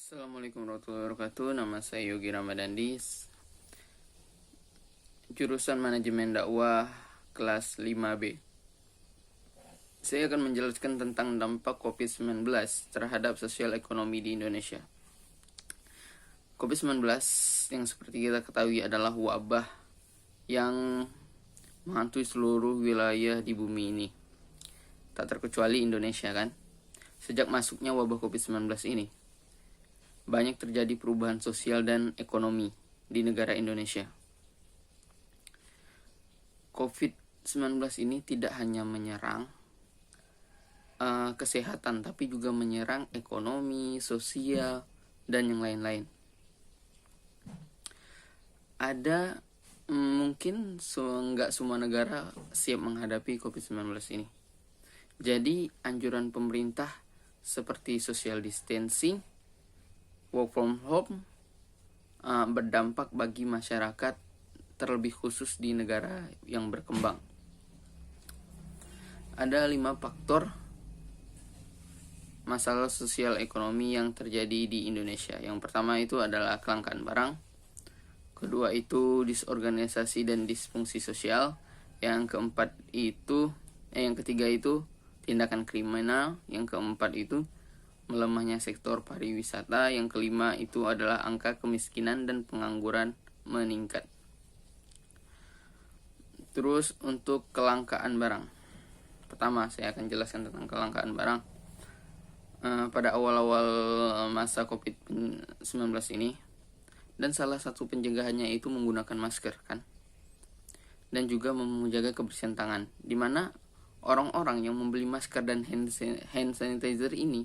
Assalamualaikum warahmatullahi wabarakatuh. Nama saya Yogi Ramadandi, jurusan Manajemen Dakwah kelas 5B. Saya akan menjelaskan tentang dampak COVID-19 terhadap sosial ekonomi di Indonesia. COVID-19 yang seperti kita ketahui adalah wabah yang menghantui seluruh wilayah di bumi ini, tak terkecuali Indonesia kan. Sejak masuknya wabah COVID-19 ini, banyak terjadi perubahan sosial dan ekonomi di negara Indonesia. COVID-19 ini tidak hanya menyerang kesehatan, tapi juga menyerang ekonomi, sosial, dan yang lain-lain. Ada mungkin nggak semua negara siap menghadapi COVID-19 ini. Jadi anjuran pemerintah seperti social distancing, work from home berdampak bagi masyarakat, terlebih khusus di negara yang berkembang. Ada 5 faktor masalah sosial ekonomi yang terjadi di Indonesia. Yang pertama itu adalah kelangkaan barang. Kedua itu disorganisasi dan disfungsi sosial. Yang ketiga itu tindakan kriminal. Yang keempat itu melemahnya sektor pariwisata. Yang kelima itu adalah angka kemiskinan dan pengangguran meningkat. Terus untuk kelangkaan barang. Pertama saya akan jelaskan tentang kelangkaan barang. Pada awal-awal masa COVID-19 ini, dan salah satu pencegahannya itu menggunakan masker kan, dan juga menjaga kebersihan tangan, dimana orang-orang yang membeli masker dan hand sanitizer ini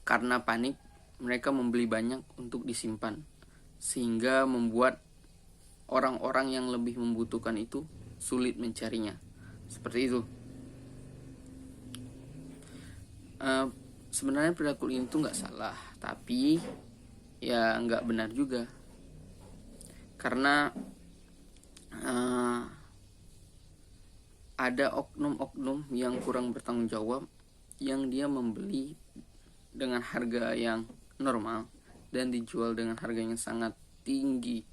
karena panik, mereka membeli banyak untuk disimpan, sehingga membuat orang-orang yang lebih membutuhkan itu sulit mencarinya. Seperti itu. Sebenarnya perilaku ini tuh nggak salah, tapi ya nggak benar juga, karena ada oknum-oknum yang kurang bertanggung jawab, yang dia membeli dengan harga yang normal dan dijual dengan harga yang sangat tinggi.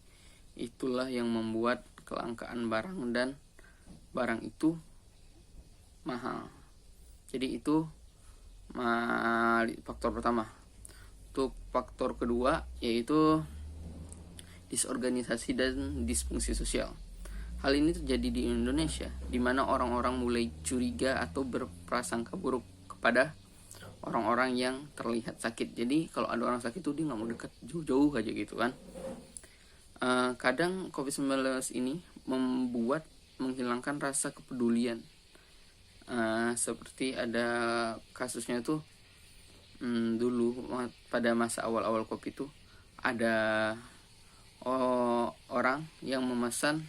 Itulah yang membuat kelangkaan barang, dan barang itu mahal. Jadi itu faktor pertama. Untuk faktor kedua yaitu disorganisasi dan disfungsi sosial. Hal ini terjadi di Indonesia, di mana orang-orang mulai curiga atau berprasangka buruk kepada orang-orang yang terlihat sakit. Jadi kalau ada orang sakit tuh dia nggak mau dekat, jauh-jauh aja gitu kan. Kadang COVID-19 ini membuat menghilangkan rasa kepedulian. Seperti ada kasusnya tuh dulu pada masa awal-awal COVID itu ada orang yang memesan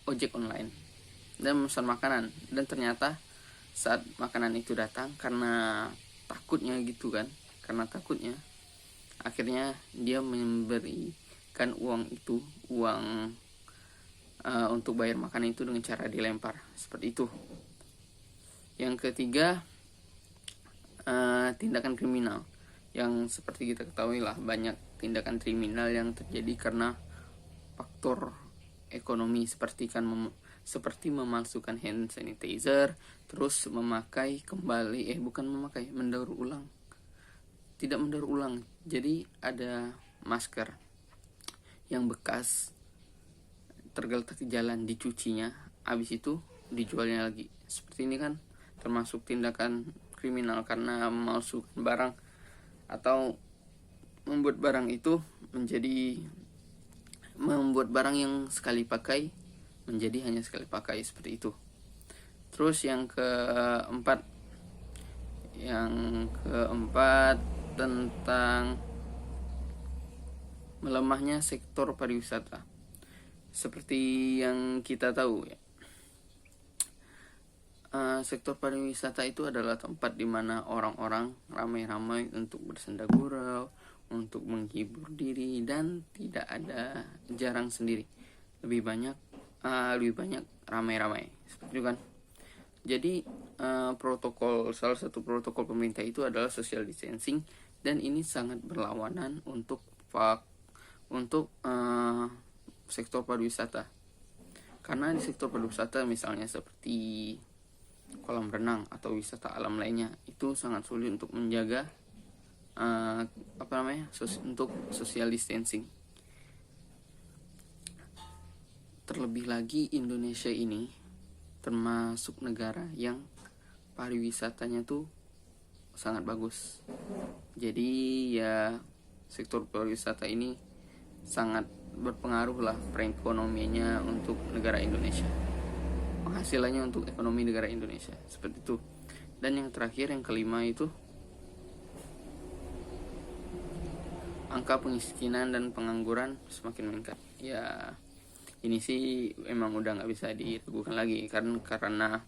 ojek online dan memesan makanan, dan ternyata saat makanan itu datang, karena takutnya akhirnya dia memberikan uang untuk bayar makanan itu dengan cara dilempar, seperti itu. Yang ketiga, tindakan kriminal, yang seperti kita ketahui lah, banyak tindakan kriminal yang terjadi karena faktor ekonomi, seperti memalsukan hand sanitizer, terus tidak mendaur ulang. Jadi ada masker yang bekas tergeletak di jalan, dicucinya, habis itu dijualnya lagi. Seperti ini kan termasuk tindakan kriminal, karena memalsukan barang atau membuat barang yang sekali pakai menjadi hanya sekali pakai, seperti itu. Terus yang keempat tentang melemahnya sektor pariwisata. Seperti yang kita tahu ya, sektor pariwisata itu adalah tempat di mana orang-orang ramai-ramai untuk bersenda gurau, untuk menghibur diri, dan tidak ada jarang sendiri. Lebih banyak lebih banyak ramai-ramai seperti itu kan. Jadi salah satu protokol pemerintah itu adalah social distancing, dan ini sangat berlawanan untuk sektor pariwisata. Karena di sektor pariwisata misalnya seperti kolam renang atau wisata alam lainnya, itu sangat sulit untuk menjaga untuk social distancing. Terlebih lagi Indonesia ini termasuk negara yang pariwisatanya tuh sangat bagus. Jadi ya sektor pariwisata ini sangat berpengaruh lah perekonomiannya untuk negara Indonesia, penghasilannya untuk ekonomi negara Indonesia, seperti itu. Dan yang terakhir, yang kelima, itu angka kemiskinan dan pengangguran semakin meningkat. Ya ini sih emang udah nggak bisa diragukan lagi, karena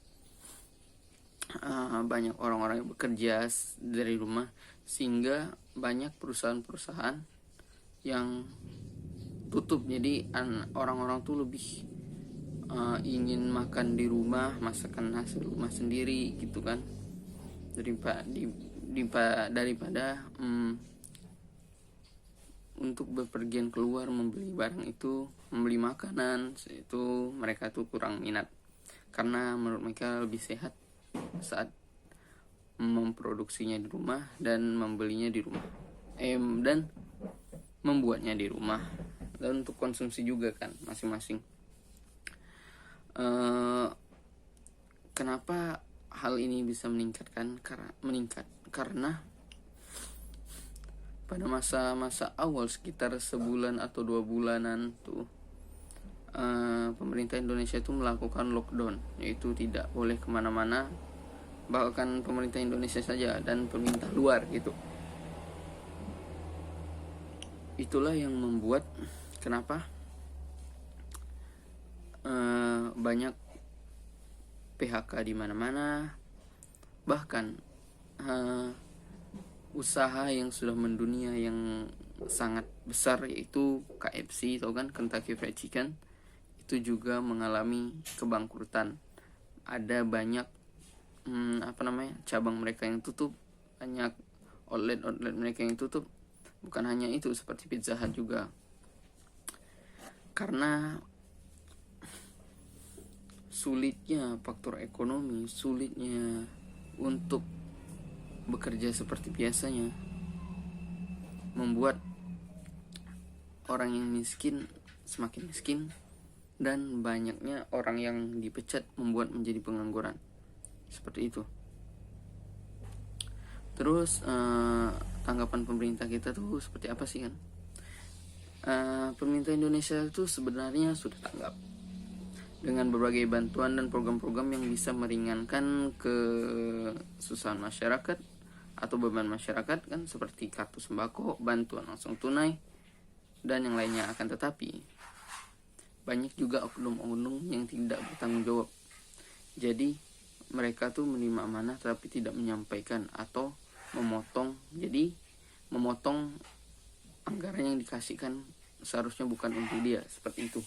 banyak orang-orang yang bekerja dari rumah, sehingga banyak perusahaan-perusahaan yang tutup. Jadi orang-orang tuh lebih ingin makan di rumah, masakan hasil rumah sendiri gitu kan, daripada untuk bepergian keluar membeli barang itu, membeli makanan itu, mereka tuh kurang minat, karena menurut mereka lebih sehat saat memproduksinya di rumah dan membelinya di rumah, dan membuatnya di rumah, dan untuk konsumsi juga kan masing-masing. Kenapa hal ini bisa meningkat? Karena pada masa-masa awal sekitar sebulan atau 2 bulanan tuh pemerintah Indonesia itu melakukan lockdown, yaitu tidak boleh kemana-mana, bahkan pemerintah Indonesia saja dan pemerintah luar gitu. Itulah yang membuat kenapa banyak PHK di mana-mana, bahkan usaha yang sudah mendunia yang sangat besar, yaitu KFC, tau kan, Kentucky Fried Chicken, itu juga mengalami kebangkrutan. Ada banyak cabang mereka yang tutup, banyak outlet mereka yang tutup. Bukan hanya itu, seperti Pizza Hut juga, karena sulitnya faktor ekonomi, sulitnya untuk bekerja seperti biasanya, membuat orang yang miskin semakin miskin, dan banyaknya orang yang dipecat membuat menjadi pengangguran, seperti itu. Terus tanggapan pemerintah kita tuh seperti apa sih kan? Pemerintah Indonesia itu sebenarnya sudah tanggap dengan berbagai bantuan dan program-program yang bisa meringankan kesusahan masyarakat atau beban masyarakat kan, seperti kartu sembako, bantuan langsung tunai, dan yang lainnya. Akan tetapi banyak juga oknum-oknum yang tidak bertanggung jawab. Jadi mereka tuh menerima amanah tapi tidak menyampaikan, atau memotong anggaran yang dikasihkan seharusnya bukan untuk dia, seperti itu.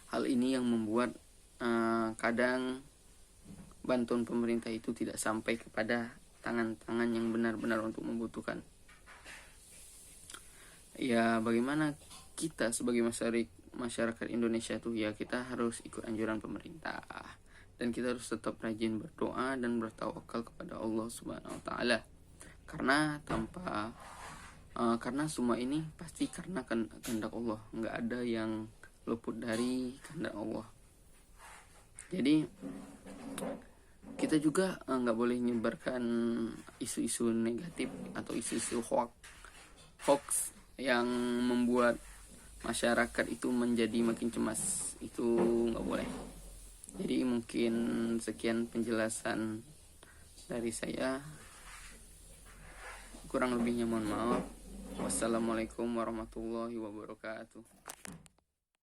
Hal ini yang membuat kadang bantuan pemerintah itu tidak sampai kepada tangan-tangan yang benar-benar untuk membutuhkan. Ya bagaimana kita sebagai masyarakat Indonesia tuh, ya kita harus ikut anjuran pemerintah, dan kita harus tetap rajin berdoa dan bertawakal kepada Allah Subhanahu wa taala. Karena semua ini pasti karena kehendak Allah, nggak ada yang luput dari kehendak Allah. Jadi kita juga nggak boleh menyebarkan isu-isu negatif atau isu-isu hoax yang membuat masyarakat itu menjadi makin cemas. Itu nggak boleh. Jadi mungkin sekian penjelasan dari saya, kurang lebihnya mohon maaf. Wassalamualaikum warahmatullahi wabarakatuh.